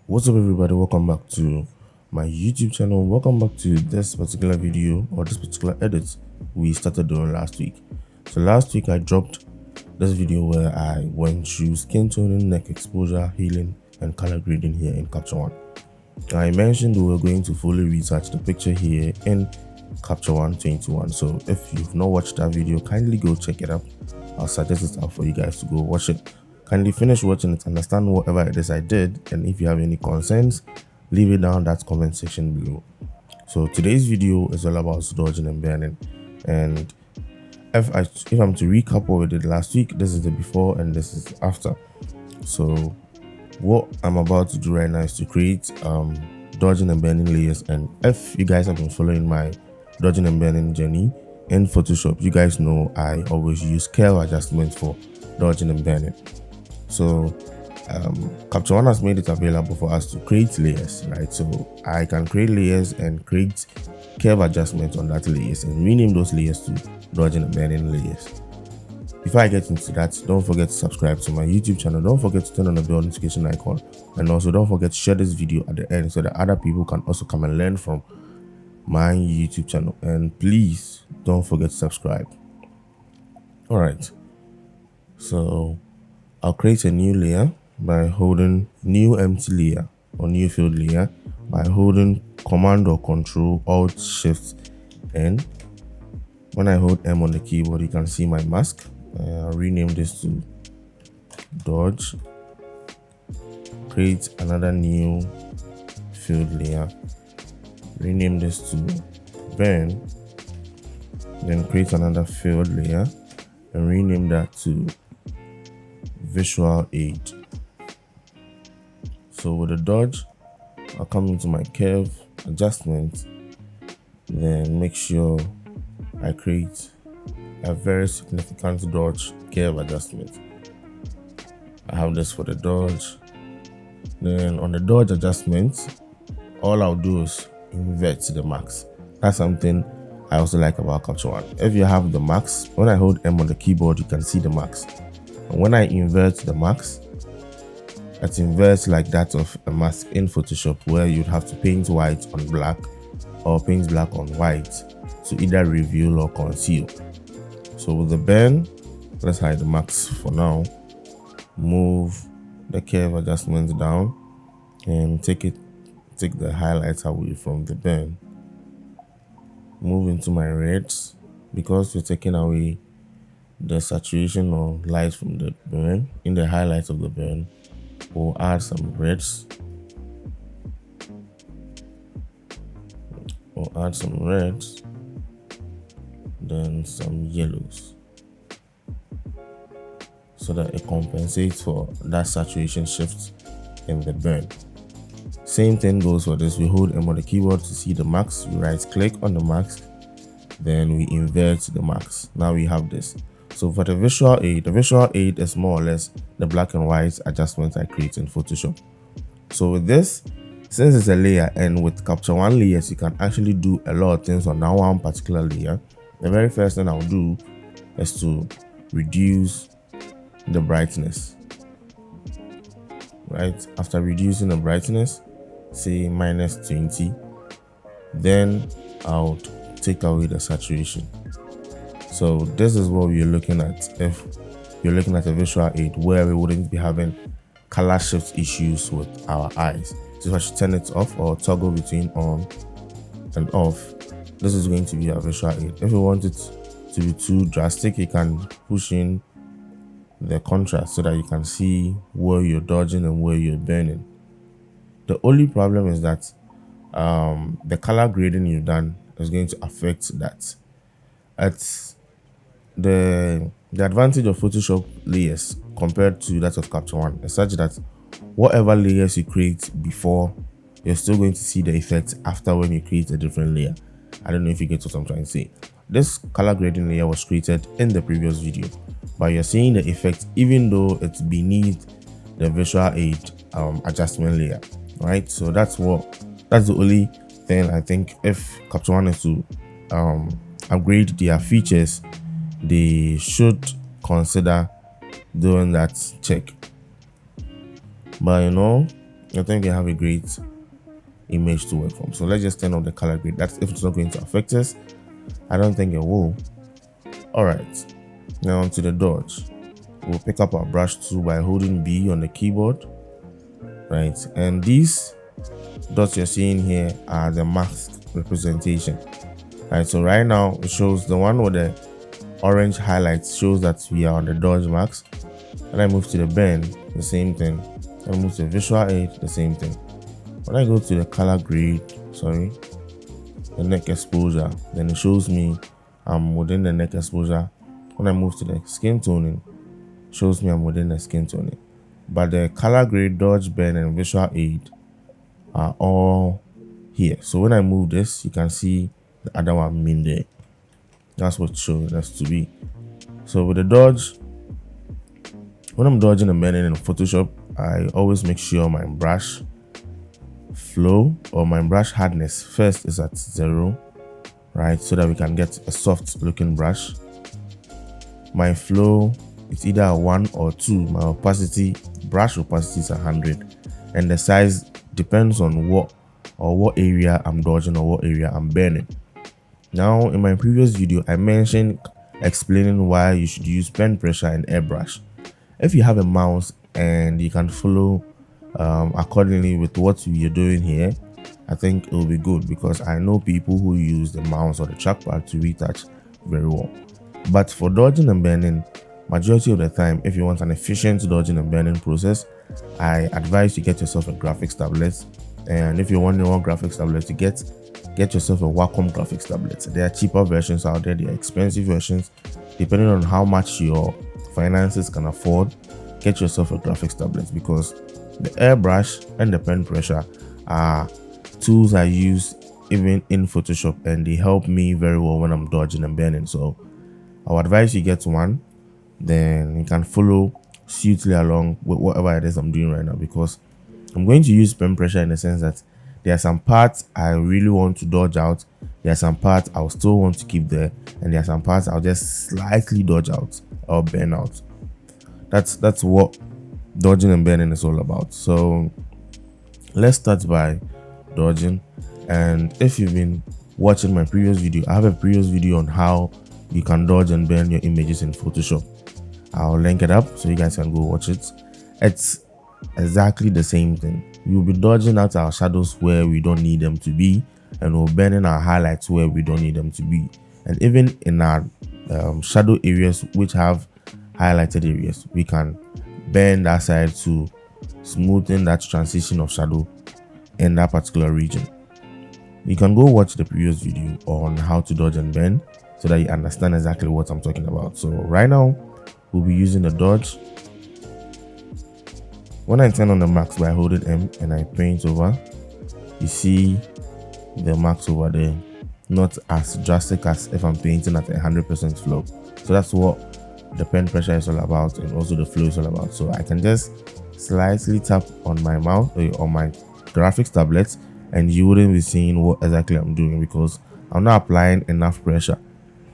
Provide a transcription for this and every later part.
What's up everybody, welcome back to my YouTube channel. Welcome back to this particular video or this particular edit we started doing last week. So last week I dropped this video where I went through skin toning, neck exposure, healing and color grading here in Capture One. I mentioned we were going to fully retouch the picture here in Capture One 21. So if you've not watched that video, kindly go check it out. I'll suggest it out for you guys to go watch it. Kindly finish watching it, understand whatever it is I did, and if you have any concerns, leave it down that comment section below. So today's video is all about dodging and burning, and if I'm to recap what we did last week, this is the before and this is after. So what I'm about to do right now is to create dodging and burning layers. And if you guys have been following my dodging and burning journey in Photoshop, you guys know I always use curve adjustments for dodging and burning. So Capture One has made it available for us to create layers, right? So I can create layers and create curve adjustments on that layers and rename those layers to dodging and burning layers. Before I get into that, don't forget to subscribe to my YouTube channel. Don't forget to turn on the bell notification icon, and also don't forget to share this video at the end so that other people can also come and learn from my YouTube channel. And please don't forget to subscribe. All right, so I'll create a new layer by holding new empty layer or new field layer by holding Command or Control Alt Shift N. When I hold M on the keyboard, you can see my mask. I'll rename this to Dodge. Create another new field layer. Rename this to Burn. Then create another field layer and rename that to Visual Aid. So with the dodge, I'll come into my curve adjustment, then make sure I create a very significant dodge curve adjustment. I have this for the dodge. Then on the dodge adjustment, all I'll do is invert the max. That's something I also like about Capture One. If you have the max, when I hold M on the keyboard, you can see the max. And when I invert the max, it inverts like that of a mask in Photoshop, where you'd have to paint white on black or paint black on white to either reveal or conceal. So with the burn, let's hide the max for now. Move the curve adjustments down and take the highlights away from the burn. Move into my reds, because we're taking away the saturation or light from the burn. In the highlights of the burn, we'll add some reds. Then some yellows, so that it compensates for that saturation shift in the burn. Same thing goes for this. We hold M on the keyboard to see the max. We right click on the max, then we invert the max. Now we have this. So for the visual aid is more or less the black and white adjustments I create in Photoshop. So with this, since it's a layer, and with Capture One layers, you can actually do a lot of things on that one particular layer. The very first thing I'll do is to reduce the brightness. Right after reducing the brightness, say -20, then I'll take away the saturation. So this is what we're looking at if you're looking at a visual aid, where we wouldn't be having color shift issues with our eyes. So if I should turn it off or toggle between on and off, this is going to be a visual aid. If you want it to be too drastic, you can push in the contrast so that you can see where you're dodging and where you're burning. The only problem is that the color grading you've done is going to affect that. It's the advantage of Photoshop layers compared to that of Capture One is such that whatever layers you create before, you're still going to see the effect after when you create a different layer. I don't know if you get what I'm trying to say. This color grading layer was created in the previous video, but you're seeing the effect even though it's beneath the visual aid adjustment layer, right? So that's the only thing I think if Capture One is to upgrade their features, they should consider doing that check. But I think they have a great image to work from. So let's just turn off the color grade. That's if it's not going to affect us. I don't think it will. All right, now onto the dodge. We'll pick up our brush tool by holding B on the keyboard, right? And these dots you're seeing here are the masked representation, right? So right now it shows the one with the orange highlights shows that we are on the dodge max. When I move to the bend, the same thing. When I move to the visual aid, the same thing. When I go to the color grade, the neck exposure, then it shows me I'm within the neck exposure. When I move to the skin toning, it shows me I'm within the skin toning. But the color grade, dodge, bend, and visual aid are all here. So when I move this, you can see the other one mean there. That's what it's showing us to be. So with the dodge, when I'm dodging and bending in Photoshop, I always make sure my brush flow or my brush hardness first is at 0, right? So that we can get a soft looking brush. My flow, it's either a 1 or 2. My opacity, brush opacity is 100. And the size depends on what area I'm dodging or what area I'm bending. Now, in my previous video, I mentioned explaining why you should use pen pressure and airbrush. If you have a mouse and you can follow accordingly with what you're doing here, I think it will be good, because I know people who use the mouse or the trackpad to retouch very well. But for dodging and bending, majority of the time, if you want an efficient dodging and bending process, I advise you get yourself a graphics tablet. And if you want your own graphics tablet, to get yourself a Wacom graphics tablet. There are cheaper versions out there, there are expensive versions. Depending on how much your finances can afford, get yourself a graphics tablet, because the airbrush and the pen pressure are tools I use even in Photoshop, and they help me very well when I'm dodging and bending. So I would advise you get one, then you can follow suitably along with whatever it is I'm doing right now, because I'm going to use pen pressure in the sense that there are some parts I really want to dodge out, there are some parts I'll still want to keep there, and there are some parts I'll just slightly dodge out or bend out. That's what dodging and bending is all about. So let's start by dodging. And if you've been watching my previous video, I have a previous video on how you can dodge and bend your images in Photoshop. I'll link it up so you guys can go watch it. It's exactly the same thing. We'll be dodging out our shadows where we don't need them to be, and we're bending our highlights where we don't need them to be. And even in our shadow areas which have highlighted areas, we can bend that side to smoothen that transition of shadow in that particular region. You can go watch the previous video on how to dodge and bend so that you understand exactly what I'm talking about. So right now we'll be using the dodge. When I turn on the max by holding M and I paint over, you see the max over there, not as drastic as if I'm painting at 100% flow. So that's what the pen pressure is all about, and also the flow is all about. So I can just slightly tap on my mouse on my graphics tablet, and you wouldn't be seeing what exactly I'm doing, because I'm not applying enough pressure.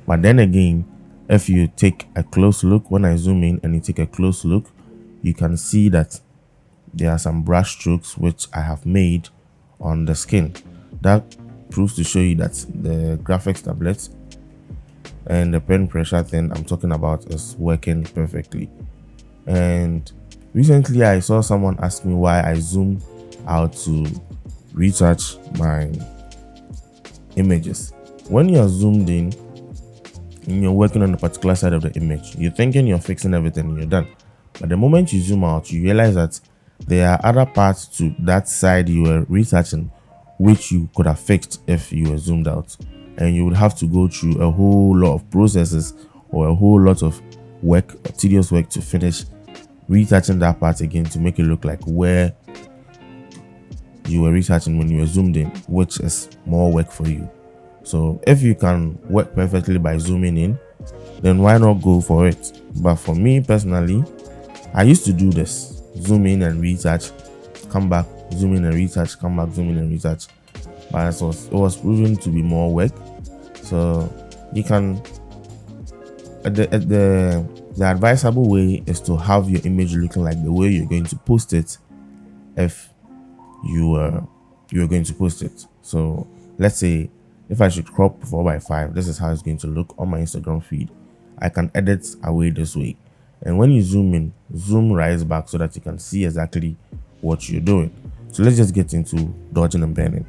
But then again, if you take a close look, when I zoom in and you take a close look, you can see that there are some brush strokes which I have made on the skin. That proves to show you that the graphics tablet and the pen pressure thing I'm talking about is working perfectly. And recently I saw someone ask me why I zoom out to retouch my images. When you're zoomed in and you're working on a particular side of the image, you're thinking you're fixing everything and you're done. But the moment you zoom out, you realize that there are other parts to that side you were retouching which you could have fixed if you were zoomed out, and you would have to go through a whole lot of processes or a whole lot of work, tedious work, to finish retouching that part again to make it look like where you were retouching when you were zoomed in, which is more work for you. So if you can work perfectly by zooming in, then why not go for it? But for me personally, I used to do this: zoom in and retouch, come back, zoom in and retouch, come back, zoom in and retouch. But it was proven to be more work. So you can, the advisable way is to have your image looking like the way you're going to post it if you are going to post it. So let's say if I should crop 4 by 5, this is how it's going to look on my Instagram feed. I can edit away this way, and when you zoom in, zoom right back so that you can see exactly what you're doing. So let's just get into dodging and burning.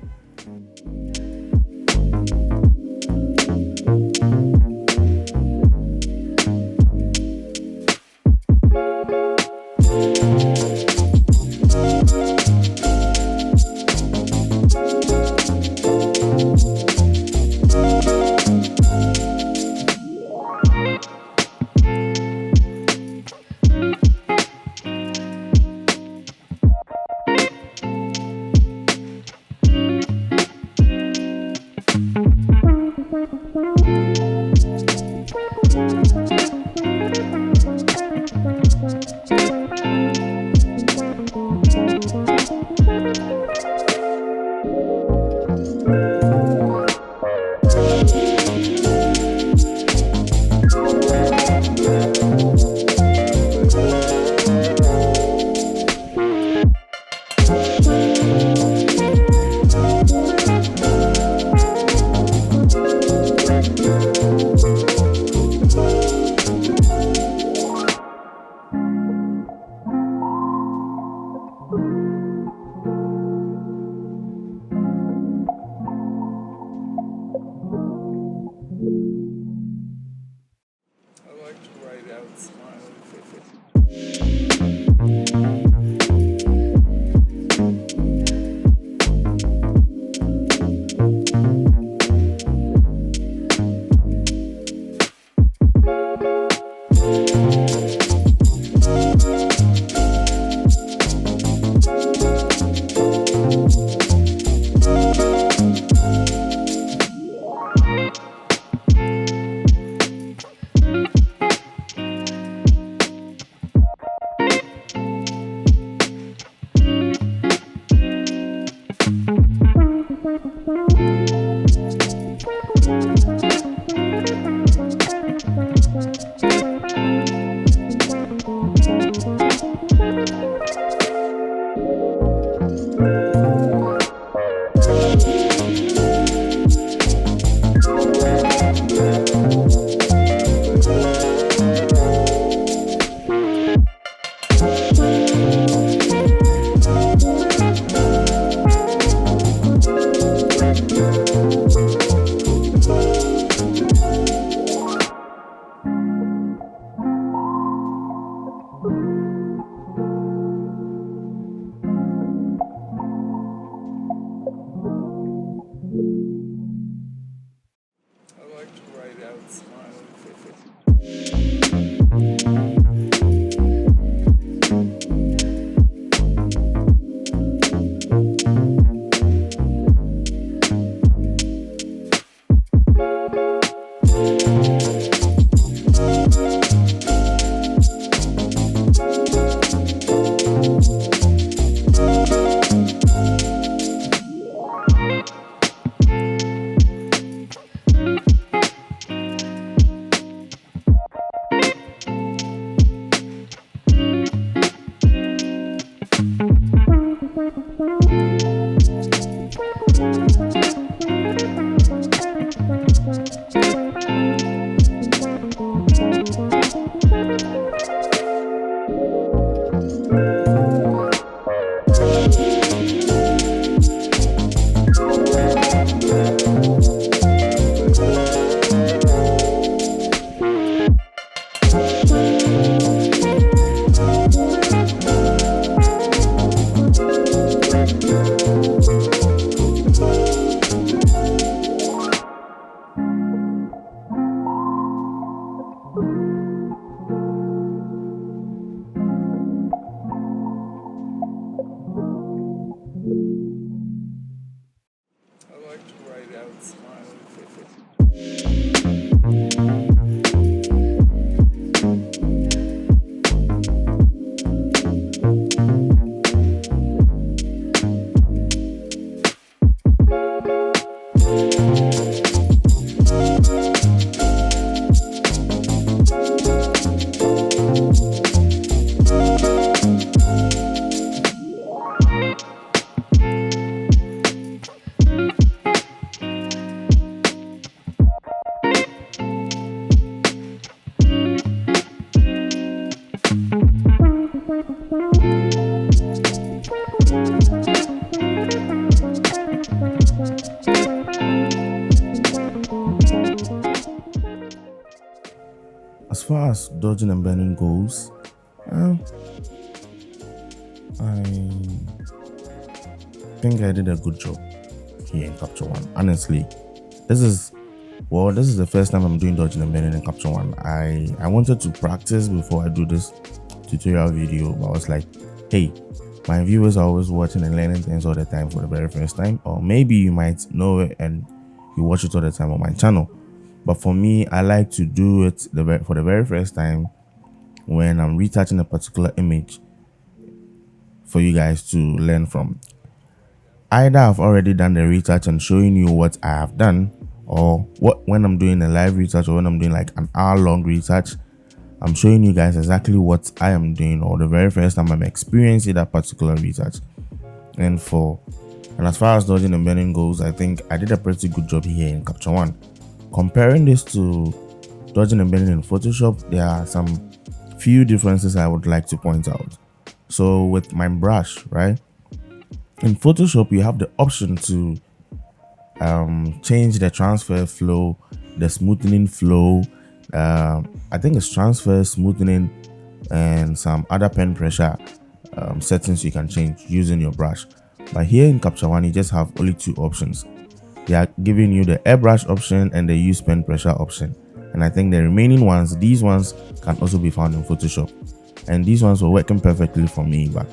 as dodging and bending goes, I think I did a good job here in Capture One. Honestly, this is the first time I'm doing dodging and bending in Capture One. I wanted to practice before I do this tutorial video, but I was like, hey, my viewers are always watching and learning things all the time for the very first time, or maybe you might know it and you watch it all the time on my channel. But for me, I like to do it for the very first time when I'm retouching a particular image for you guys to learn from. Either I've already done the retouch and showing you what I have done, or when I'm doing a live retouch, or when I'm doing like an hour-long retouch, I'm showing you guys exactly what I am doing, or the very first time I'm experiencing that particular retouch. And as far as dodging and bending goes, I think I did a pretty good job here in Capture One. Comparing this to dodging and bending in Photoshop, there are some few differences I would like to point out. So with my brush, right? In Photoshop, you have the option to change the transfer flow, the smoothing flow. I think it's transfer, smoothing, and some other pen pressure settings you can change using your brush. But here in Capture One, you just have only two options. They are giving you the airbrush option and the use pen pressure option. And I think the remaining ones, these ones can also be found in Photoshop. And these ones were working perfectly for me, but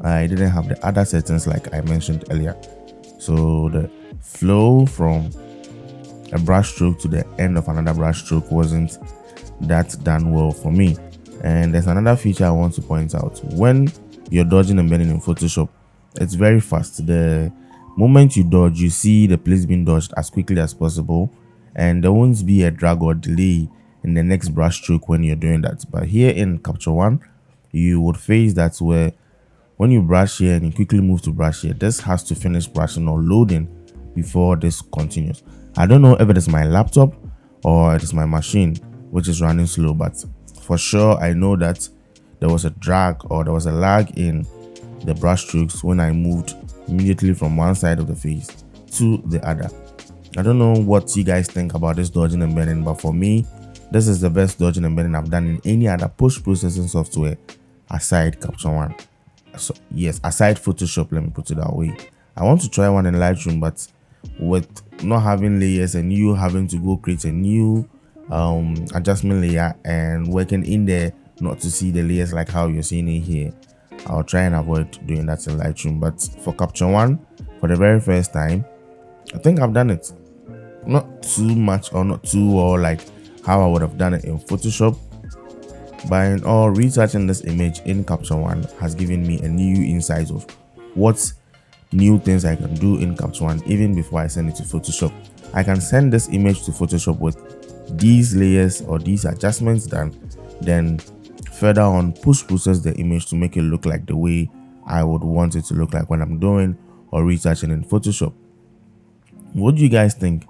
I didn't have the other settings like I mentioned earlier. So the flow from a brush stroke to the end of another brush stroke wasn't that done well for me. And there's another feature I want to point out. When you're dodging and bending in Photoshop, it's very fast. The moment you dodge, you see the place being dodged as quickly as possible, and there won't be a drag or delay in the next brush stroke when you're doing that. But here in Capture One, you would face that where when you brush here and you quickly move to brush here, this has to finish brushing or loading before this continues. I don't know if it is my laptop or it is my machine which is running slow, but for sure I know that there was a drag or there was a lag in the brush strokes when I moved immediately from one side of the face to the other. I don't know what you guys think about this dodging and bending, but for me, this is the best dodging and bending I've done in any other post-processing software aside Capture One. So yes, aside Photoshop, let me put it that way. I want to try one in Lightroom, but with not having layers and you having to go create a new adjustment layer and working in there not to see the layers like how you're seeing it here, I'll try and avoid doing that in Lightroom. But for Capture One, for the very first time, I think I've done it. Not too much or not too well like how I would have done it in Photoshop, but in all, retouching this image in Capture One has given me a new insight of what new things I can do in Capture One even before I send it to Photoshop. I can send this image to Photoshop with these layers or these adjustments done, then further on post-process the image to make it look like the way I would want it to look like when I'm doing or retouching in Photoshop. What do you guys think?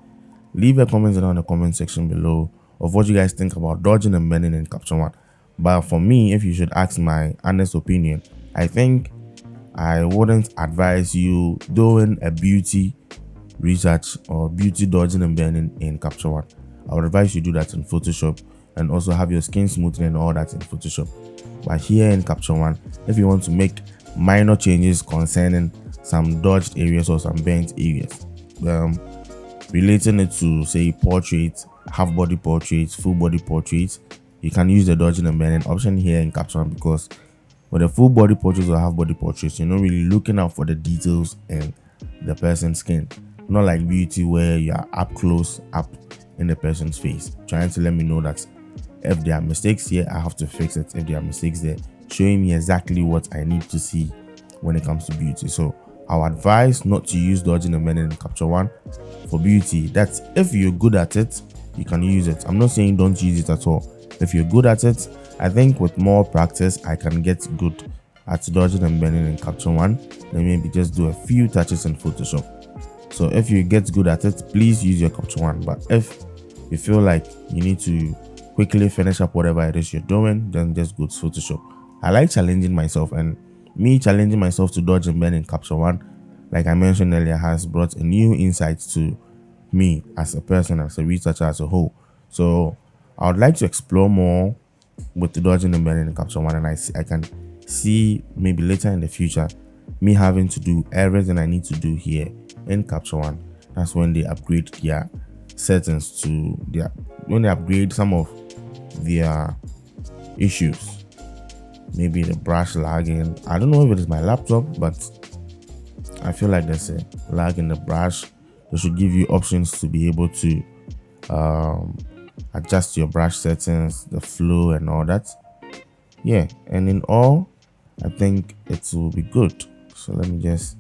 Leave a comment down in the comment section below of what you guys think about dodging and bending in Capture One. But for me, if you should ask my honest opinion, I think I wouldn't advise you doing a beauty retouch or beauty dodging and bending in Capture One. I would advise you do that in Photoshop and also have your skin smoothing and all that in Photoshop. But here in Capture One, if you want to make minor changes concerning some dodged areas or some bent areas, relating it to say portraits, half body portraits, full body portraits, you can use the dodging and bending option here in Capture One, because with a full body portraits or half body portraits, you're not really looking out for the details in the person's skin. Not like beauty where you are up close, up in the person's face, trying to let me know that if there are mistakes here, I have to fix it. If there are mistakes there, showing me exactly what I need to see when it comes to beauty. So I'll advise not to use dodging and bending in Capture One for beauty. That's if you're good at it, you can use it. I'm not saying don't use it at all. If you're good at it, I think with more practice, I can get good at dodging and bending in Capture One. Then maybe just do a few touches in Photoshop. So if you get good at it, please use your Capture One. But if you feel like you need to quickly finish up whatever it is you're doing, then just go to Photoshop. I like challenging myself, and me challenging myself to dodge and bend in Capture One, like I mentioned earlier, has brought a new insight to me as a person, as a researcher as a whole. So I would like to explore more with the dodging and bending in Capture One, and I can see maybe later in the future me having to do everything I need to do here in Capture One. That's when they upgrade their settings to their when they upgrade some of their issues. Maybe the brush lagging. I don't know if it is my laptop, but I feel like there's a lag in the brush. They should give you options to be able to adjust your brush settings, the flow and all that. Yeah, and in all, I think it will be good. So let me just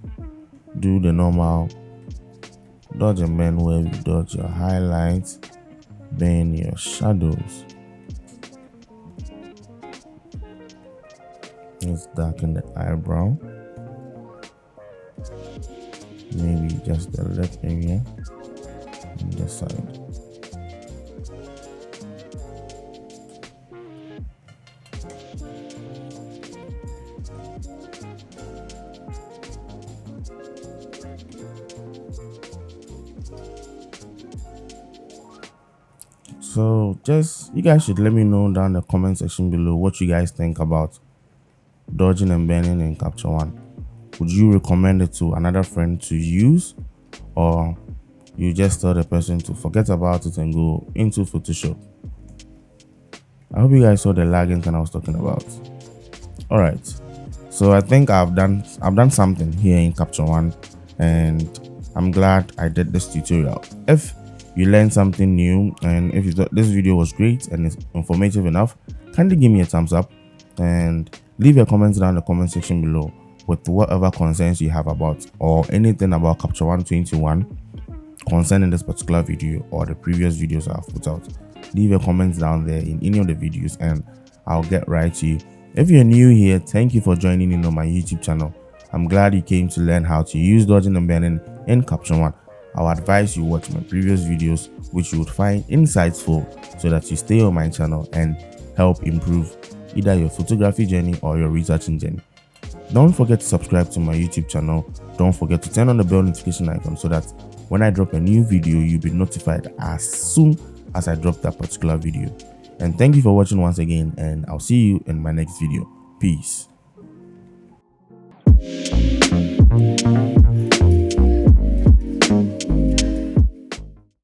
do the normal dodge and bend, where you dodge your highlights, bend your shadows. Let's darken the eyebrow, maybe just the lip area on this side. So just you guys should let me know down in the comment section below what you guys think about dodging and bending in Capture One. Would you recommend it to another friend to use, or you just tell the person to forget about it and go into Photoshop? I hope you guys saw the lagging thing I was talking about. All right, so I think I've done something here in Capture One, and I'm glad I did this tutorial. If you learned something new, and if you thought this video was great and it's informative enough, kindly give me a thumbs up and leave your comments down in the comment section below with whatever concerns you have about or anything about Capture One 2021 concerning this particular video or the previous videos I've put out. Leave your comments down there in any of the videos and I'll get right to you. If you're new here, thank you for joining in on my YouTube channel. I'm glad you came to learn how to use dodging and bending in Capture One. I would advise you watch my previous videos, which you would find insightful, so that you stay on my channel and help improve either your photography journey or your retouching journey. Don't forget to subscribe to my YouTube channel. Don't forget to turn on the bell notification icon so that when I drop a new video, you'll be notified as soon as I drop that particular video. And thank you for watching once again, and I'll see you in my next video. Peace.